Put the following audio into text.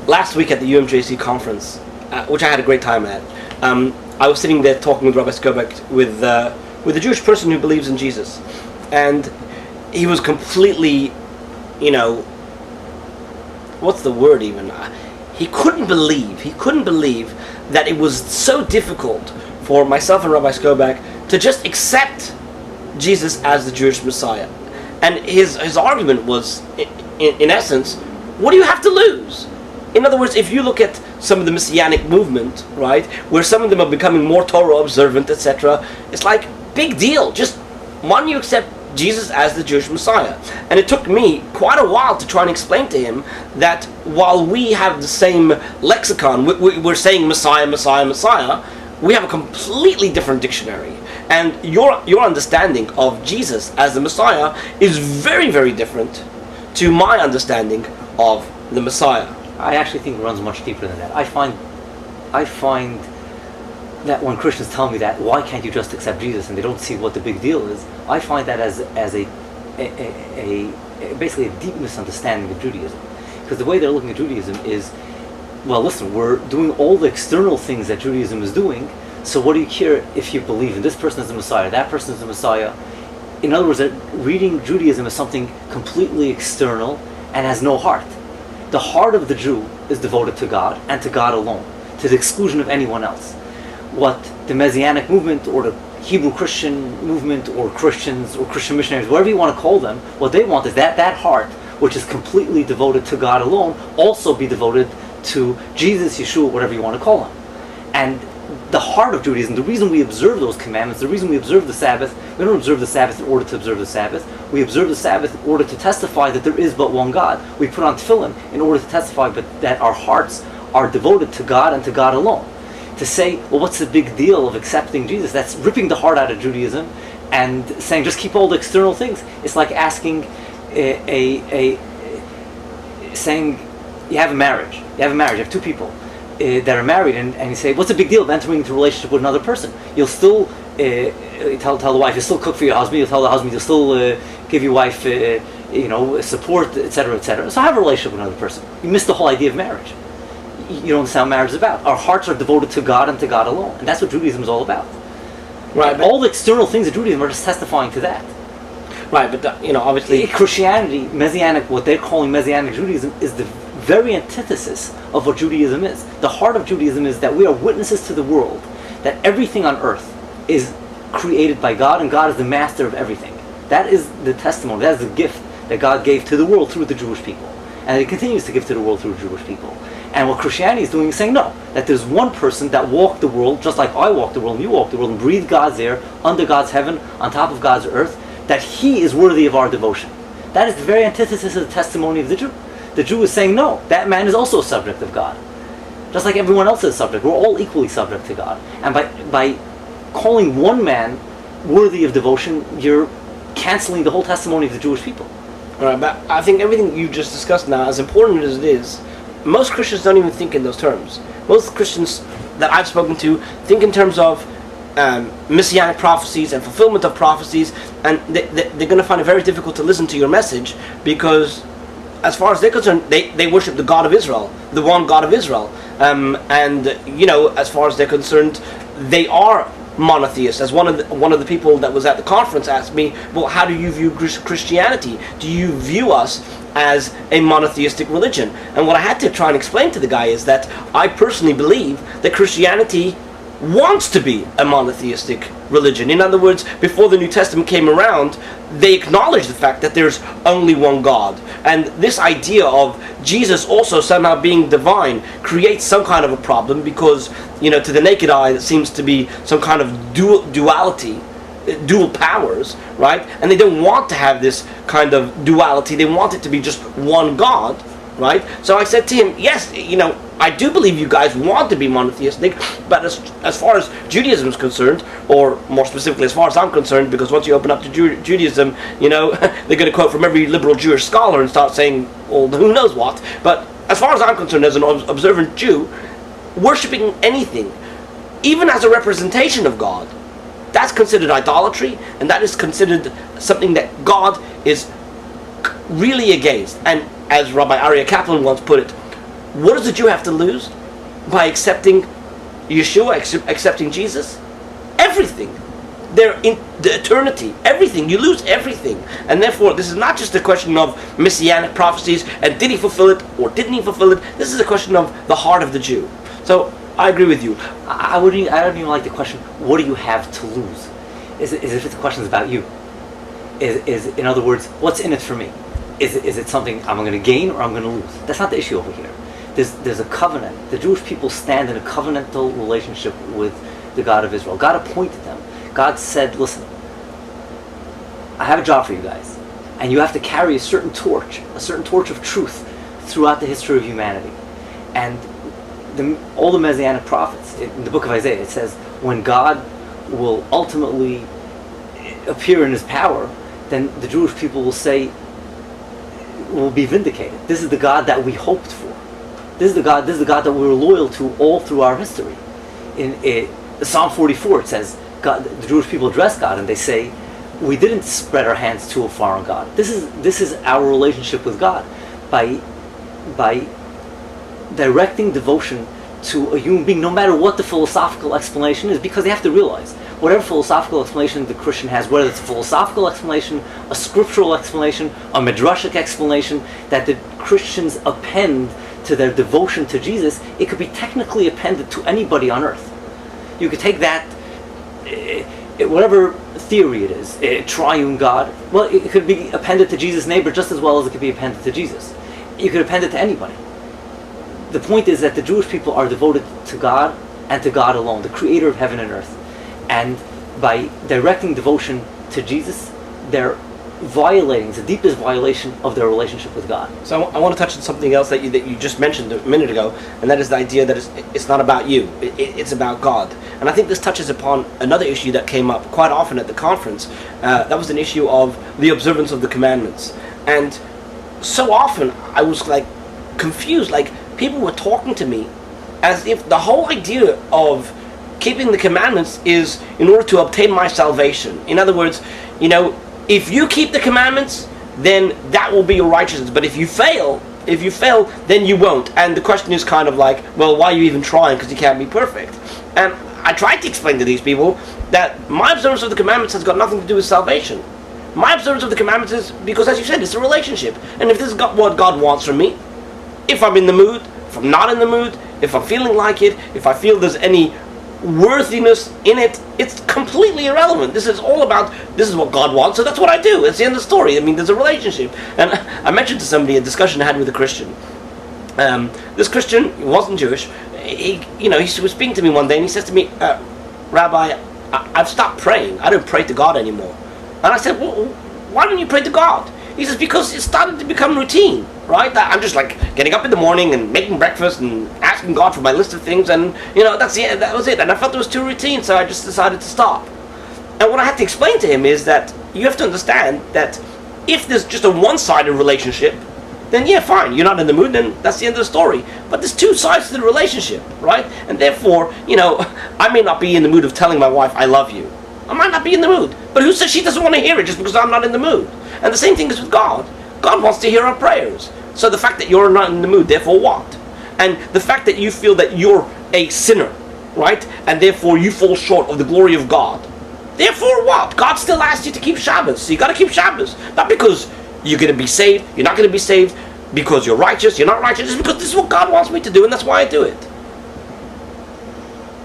last week at the UMJC conference, which I had a great time at, I was sitting there talking with Rabbi Skobek with a Jewish person who believes in Jesus, and he was completely, what's the word even? He couldn't believe that it was so difficult for myself and Rabbi Skobek to just accept Jesus as the Jewish Messiah. And his argument was, in essence, what do you have to lose? In other words, if you look at some of the Messianic movement, right, where some of them are becoming more Torah observant, etc., it's like, big deal. Just, why don't you accept Jesus as the Jewish Messiah? And it took me quite a while to try and explain to him that while we have the same lexicon, we're saying Messiah, Messiah, Messiah, we have a completely different dictionary. And your understanding of Jesus as the Messiah is very, very different to my understanding of the Messiah. I actually think it runs much deeper than that. I find that when Christians tell me that, why can't you just accept Jesus, and they don't see what the big deal is, I find that as basically a deep misunderstanding of Judaism. Because the way they're looking at Judaism is, well, listen, we're doing all the external things that Judaism is doing, so what do you care if you believe in this person as the Messiah, that person as the Messiah? In other words, they're reading Judaism as something completely external and has no heart. The heart of the Jew is devoted to God and to God alone, to the exclusion of anyone else. What the Messianic movement or the Hebrew Christian movement or Christians or Christian missionaries, whatever you want to call them, what they want is that heart, which is completely devoted to God alone, also be devoted to Jesus, Yeshua, whatever you want to call him. And the heart of Judaism, the reason we observe those commandments, the reason we observe the Sabbath, we don't observe the Sabbath in order to observe the Sabbath. We observe the Sabbath in order to testify that there is but one God. We put on tefillin in order to testify that our hearts are devoted to God and to God alone. To say, well, what's the big deal of accepting Jesus? That's ripping the heart out of Judaism and saying, just keep all the external things. It's like asking saying, you have a marriage, you have two people that are married, and you say, what's the big deal of entering into a relationship with another person? You'll still tell the wife, you'll still cook for your husband, you'll tell the husband, you'll still give your wife support, etc., etc. So have a relationship with another person. You miss the whole idea of marriage. You don't understand what marriage is about. Our hearts are devoted to God and to God alone, and that's what Judaism is all about. Right. All the external things of Judaism are just testifying to that. Right, but obviously Christianity, Messianic, what they're calling Messianic Judaism, is the very antithesis of what Judaism is. The heart of Judaism is that we are witnesses to the world that everything on earth is created by God, and God is the master of everything. That is the testimony, that is the gift that God gave to the world through the Jewish people, and He continues to give to the world through the Jewish people. And what Christianity is doing is saying, no, that there's one person that walked the world, just like I walked the world and you walked the world, and breathed God's air, under God's heaven, on top of God's earth, that He is worthy of our devotion. That is the very antithesis of the testimony of the Jew. The Jew is saying, no, that man is also a subject of God. Just like everyone else is a subject. We're all equally subject to God. And by calling one man worthy of devotion, you're canceling the whole testimony of the Jewish people. All right, but I think everything you just discussed now, as important as it is, most Christians don't even think in those terms. Most Christians that I've spoken to think in terms of messianic prophecies and fulfillment of prophecies, and they're going to find it very difficult to listen to your message, because as far as they're concerned, they worship the God of Israel, the one God of Israel. And as far as they're concerned, they are monotheists. As one of the people that was at the conference asked me, well, how do you view Christianity? Do you view us as a monotheistic religion? And what I had to try and explain to the guy is that I personally believe that Christianity wants to be a monotheistic religion. In other words, before the New Testament came around, they acknowledged the fact that there's only one God. And this idea of Jesus also somehow being divine creates some kind of a problem, because, to the naked eye, it seems to be some kind of duality, dual powers, right? And they don't want to have this kind of duality. They want it to be just one God, right? So I said to him, yes, I do believe you guys want to be monotheistic, but as far as Judaism is concerned, or more specifically as far as I'm concerned, because once you open up to Judaism, they're going to quote from every liberal Jewish scholar and start saying, well, who knows what. But as far as I'm concerned, as an observant Jew, worshipping anything, even as a representation of God, that's considered idolatry, and that is considered something that God is really against. And as Rabbi Aryeh Kaplan once put it, what does the Jew have to lose by accepting Yeshua, accepting Jesus? Everything. They're in the eternity. Everything. You lose everything. And therefore, this is not just a question of messianic prophecies and did he fulfill it or didn't he fulfill it. This is a question of the heart of the Jew. So, I agree with you. I don't even like the question, what do you have to lose? Is if the question is about you. Is in other words, what's in it for me? Is it something I'm going to gain or I'm going to lose? That's not the issue over here. There's a covenant. The Jewish people stand in a covenantal relationship with the God of Israel. God appointed them. God said, listen, I have a job for you guys. And you have to carry a certain torch of truth throughout the history of humanity. And all the Messianic prophets, in the book of Isaiah, it says, when God will ultimately appear in his power, then the Jewish people will say, will be vindicated. This is the God that we hoped for. This is the God that we were loyal to all through our history. In Psalm 44, it says, God, the Jewish people address God and they say, we didn't spread our hands to a foreign God. This is our relationship with God. By directing devotion to a human being, no matter what the philosophical explanation is, because they have to realize, whatever philosophical explanation the Christian has, whether it's a philosophical explanation, a scriptural explanation, a midrashic explanation, that the Christians append to their devotion to Jesus, it could be technically appended to anybody on earth. You could take that, whatever theory it is, triune God, well, it could be appended to Jesus' neighbor just as well as it could be appended to Jesus. You could append it to anybody. The point is that the Jewish people are devoted to God and to God alone, the creator of heaven and earth. And by directing devotion to Jesus, they're violating, the deepest violation of their relationship with God. So I want to touch on something else that you just mentioned a minute ago, and that is the idea that it's not about you, it's about God. And I think this touches upon another issue that came up quite often at the conference. That was an issue of the observance of the commandments. And so often I was like confused, like people were talking to me as if the whole idea of keeping the commandments is in order to obtain my salvation. In other words, if you keep the commandments, then that will be your righteousness. But if you fail, then you won't. And the question is kind of like, well, why are you even trying? Because you can't be perfect. And I tried to explain to these people that my observance of the commandments has got nothing to do with salvation. My observance of the commandments is because, as you said, it's a relationship. And if this is what God wants from me, if I'm in the mood, if I'm not in the mood, if I'm feeling like it, if I feel there's any worthiness in it, it's completely irrelevant. This is all about, this is what God wants, so that's what I do. It's the end of the story. I mean, there's a relationship. And I mentioned to somebody a discussion I had with a Christian. This Christian wasn't Jewish. He was speaking to me one day and he says to me, Rabbi, I've stopped praying. I don't pray to God anymore. And I said, well, why don't you pray to God? He says, because it started to become routine, right? I'm just like getting up in the morning and making breakfast and asking God for my list of things, and that was it. And I felt it was too routine, so I just decided to stop. And what I had to explain to him is that you have to understand that if there's just a one-sided relationship, then yeah, fine, you're not in the mood, then that's the end of the story. But there's two sides to the relationship, right? And therefore, I may not be in the mood of telling my wife I love you. I might not be in the mood. But who says she doesn't want to hear it just because I'm not in the mood? And the same thing is with God. God wants to hear our prayers. So the fact that you're not in the mood, therefore what? And the fact that you feel that you're a sinner, right? And therefore you fall short of the glory of God. Therefore what? God still asks you to keep Shabbos. So you got to keep Shabbos. Not because you're going to be saved, you're not going to be saved, because you're righteous, you're not righteous. Just because this is what God wants me to do, and that's why I do it.